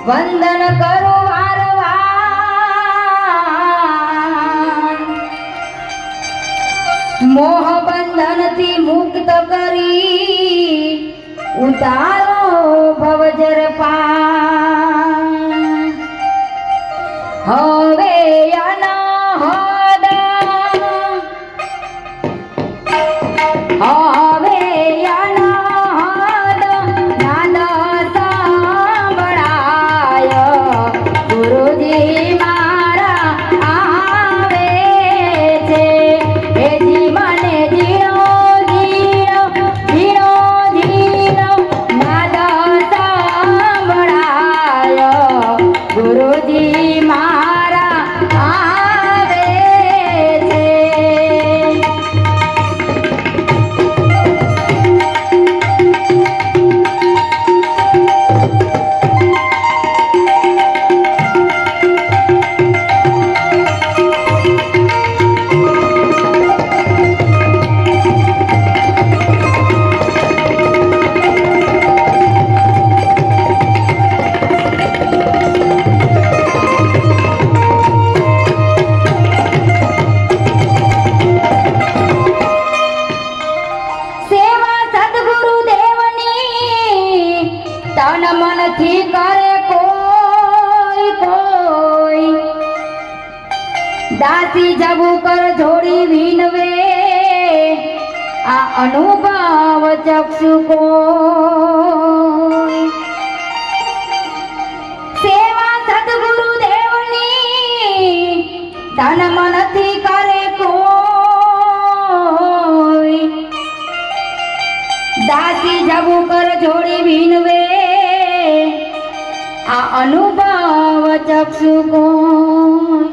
વંદન કરું વારવાર મોહ બંધનથી મુક્ત કરી ઉતારો ભવજર પાર હવે અનાહદ હવે અનાહદ નાદ સાંભળાય ગુરુજી મારા આવે છે હે જીવને જીરો જીરો જીરો જીરો નાદ સાંભળાય ગુરુજી મારા આવે છે। તન મનથી કરે કોઈ કોઈ દાસી જબુ કર જોડી વિનવે આ અનુભવ ચક્ષુ કોઈ સેવા સદગુરુ દેવની તન મનથી કરે કોઈ દાસી જબુ કર જોડી વિનવે આ અનુભવ ચક્ષુ કોણ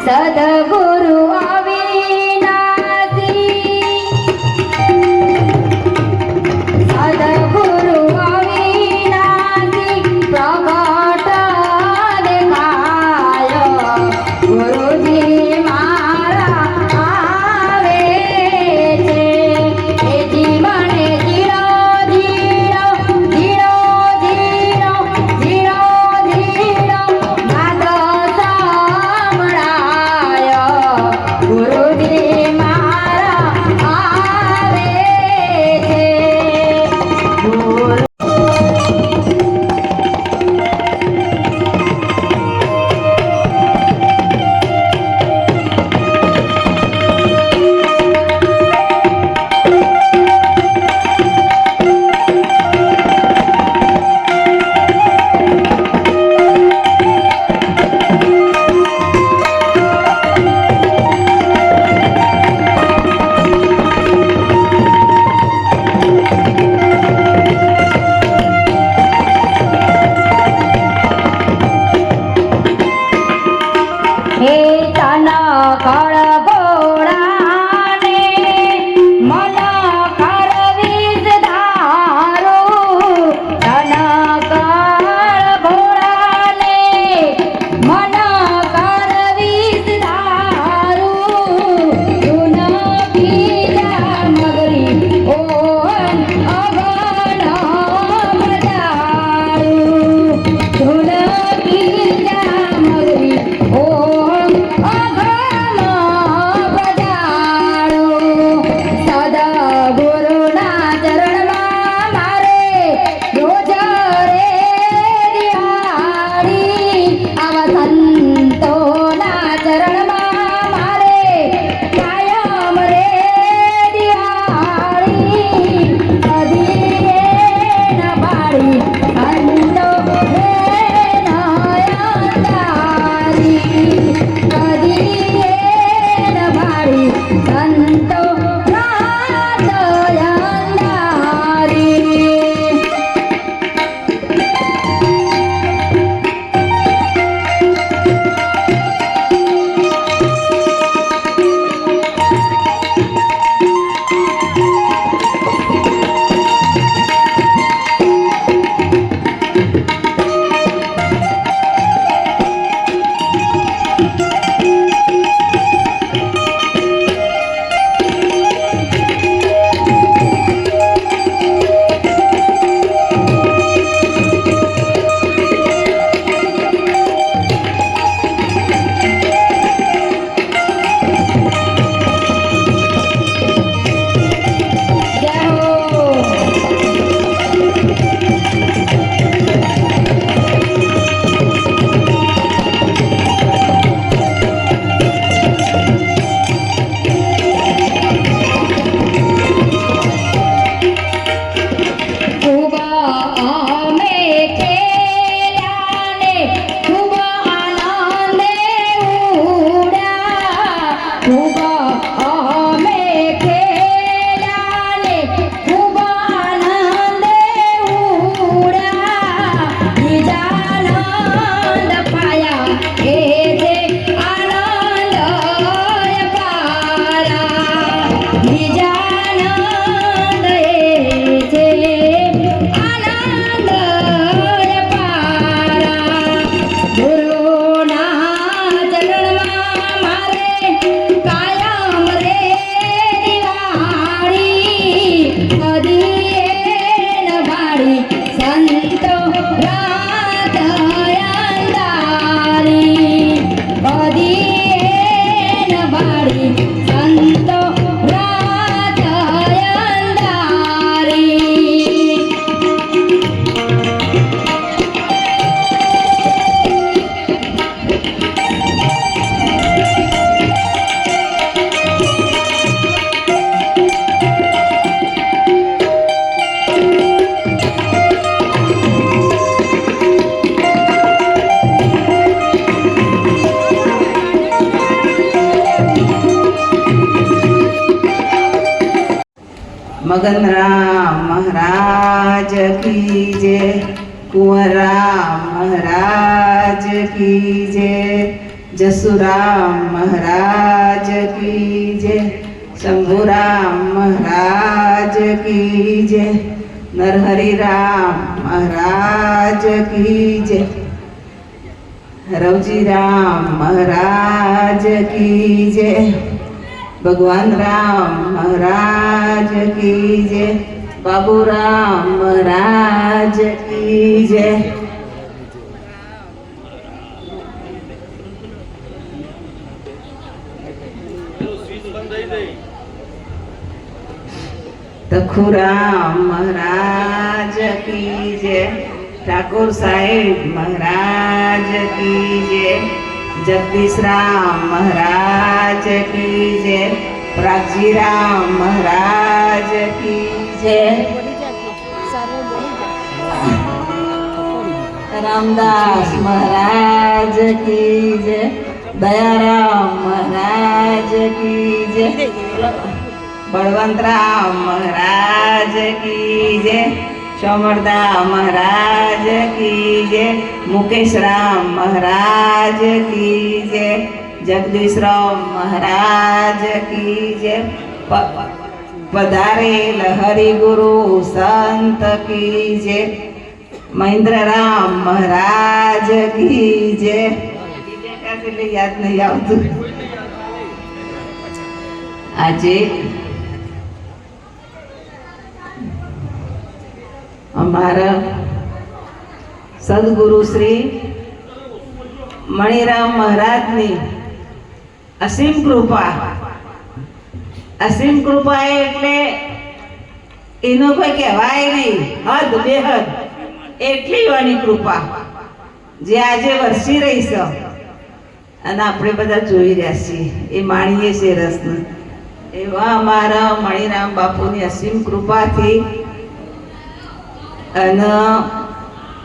સદગુરુ અવિનાશી સદગુરુ અવિનાશી પ્રગટ દેખાય ગુરુજી મારા આવે છે હે જીવને zero zero zero zero zero zero નાદ સાંભળાય ગુરુજી મગન રામ મહારાજ કી જય, કુંવર રામ મહારાજ કી જય, જસુરામ મહારાજ કી જય, શંભુરામ મહારાજ કી જય, નરહરિ રામ મહારાજ કી જય, રવજી રામ મહારાજ કી જય, ભગવાન રામ મહારાજ કી જય, બાબુ રામ મહારાજ કી જય. તખુરામ મહારાજ કી જય, ઠાકોર સાહેબ મહારાજ કી જય, જગદીશ રામ મહારાજ કી જય, પ્રાગજી રામ મહારાજ કી જય, રામદાસ મહારાજ કી જય, દયારામ મહારાજ કી જય, બળવંતરામ મહારાજ કી જય, સોમરદા મહારાજ કી જય, મુકેશ રામ મહારાજ કી જય, જગદીશ રામ મહારાજ કી જય, પધારેલ હરિગુરુ સંત કી જય, મહેન્દ્ર રામ મહારાજ કી જય. યાદ નહીં આવતું. આજે અમારા સદગુરુ શ્રી મણિરામ મહારાજની અસીમ કૃપા. અસીમ કૃપા એટલે એનું કોઈ કહેવાય નહીં, હદ બેહદ એટલી વાની કૃપા જે આજે વરસી રહી છે અને આપણે બધા જોઈ રહ્યા છીએ, એ માણીએ છીએ રસને. એવા અમારા મણિરામ બાપુની અસીમ કૃપાથી અને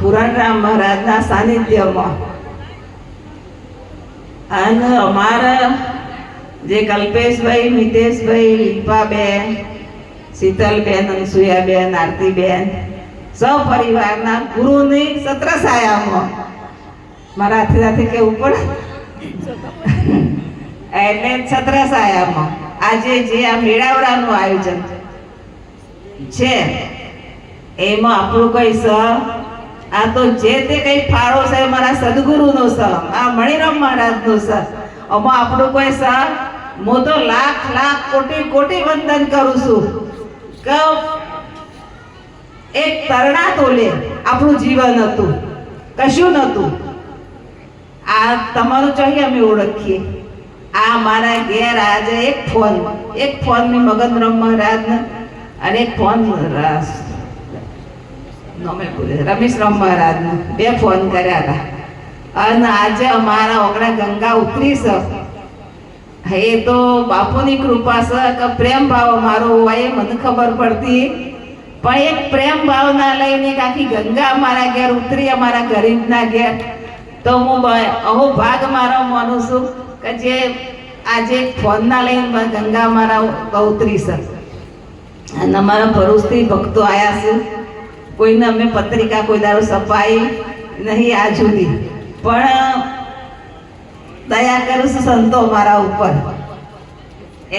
પુરણરામ મહારાજના સાનિધ્યમાં અને અમારા જે કલ્પેશભાઈ, મિતેશભાઈ, લીપાબેન, શીતલબેન, અનસુયાબેન, આરતીબેન સપરિવારના ગુરુની છત્રછાયામાં મારા હાથે કેવું પડે એટલે છત્રછાયામાં આજે જે આ મેળાવડાનું આયોજન છે એમાં આપણું કઈ સ આ તો જે તે કઈ ફાળો છે મારા સદગુરુનો સ, આ મણિરામ મહારાજનો સ. આમાં આપણું કોઈ સ હું તો લાખ લાખ કોટી કોટી વંદન કરું છું કે એક તરણા તોલે આપણું જીવન હતું, કશું નહોતું. આ તમારું ચાહી અમે ઓળખીએ. આ મારા ઘેર આજે એક ફોન ની મગનરામ મહારાજને અને એક ફોન રમેશરામ મહારાજને 2 ફોન કર્યા હતા. અને આજે અમારા ઓગણા ગંગા ઉતરી છે. એ તો બાપુની કૃપા છે કે પ્રેમ ભાવ અમારો હોય એ મને ખબર પડતી, પણ એક પ્રેમ ભાવના લઈને આખી ગંગા અમારા ઘેર ઉતરી, અમારા ગરીબના ઘેર. તો હું અહો ભાગ મારો માનું છું કે જે આજે ફોનના લઈને ગંગા અમારા ઉતરી છે. અને અમારા ભરૂચથી ભક્તો આવ્યા છે. કોઈને અમે પત્રિકા કોઈ દારૂ સપાઈ નહીં આજ સુધી, પણ દયા કરું છું સંતો મારા ઉપર.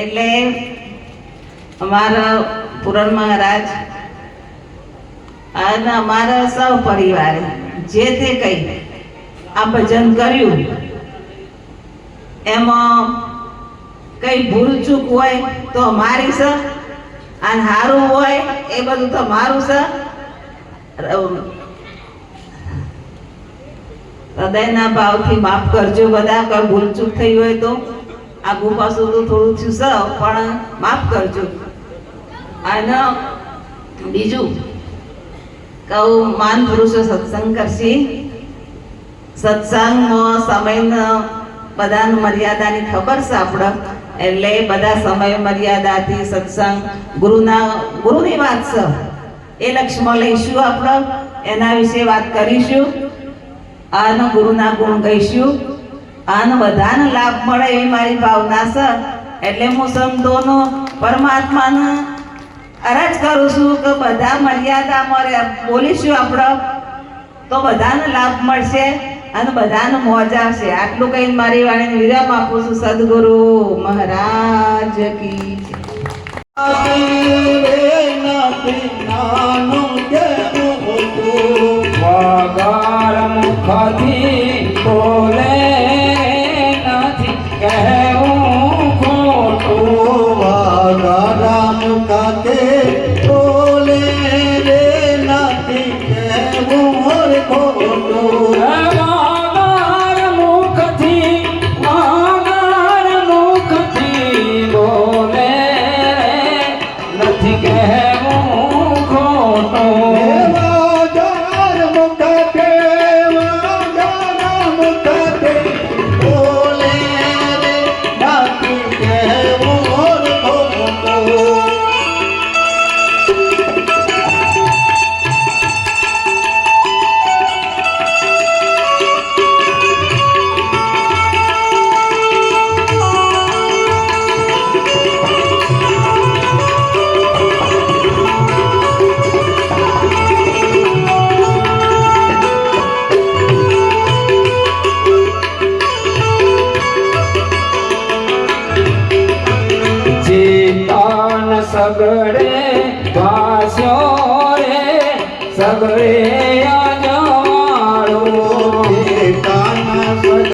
એટલે અમારા પુરણ મહારાજ અને અમારા સૌ પરિવારે જે તે કઈ આ ભજન કર્યું એમાં કઈ ભૂલ ચૂક હોય તો અમારી છે, અને સારું હોય એ બધું તો મારું છે. હૃદયના ભાવથી માફ કરજો બધા. કઈ ભૂલ ચૂક થઈ હોય તો આગુ પાછું તો થોડું થયું છે, પણ માફ કરજો. અને બીજું કહું, માન પુરુષો સત્સંગ કરશી. સત્સંગમાં સમયનો બધાને મર્યાદાની ખબર છે આપણે, એટલે બધા સમય મર્યાદાથી સત્સંગ ગુરુની વાત છે એ લક્ષ્યમાં લઈશું. આપણે એના વિશે વાત કરીશું અને ગુરુના ગુણ ગઈશું અને બધાને લાભ મળે એવી મારી ભાવના છે. એટલે હું સંતોનો પરમાત્માને અરજ કરું છું કે બધા મર્યાદામાં બોલીશું આપણે તો બધાને લાભ મળશે અને બધાને મોજ આવશે. આટલું કહીને મારી વાણીને વિરામ આપું છું. સદગુરુ મહારાજ કી જય. વગર મુખથી બોલે નથી કહેવું ખોટું. વગર મુખથી બોલે નથી કહેવું ખોટું. સગડે ભાસ્યો રે સગડે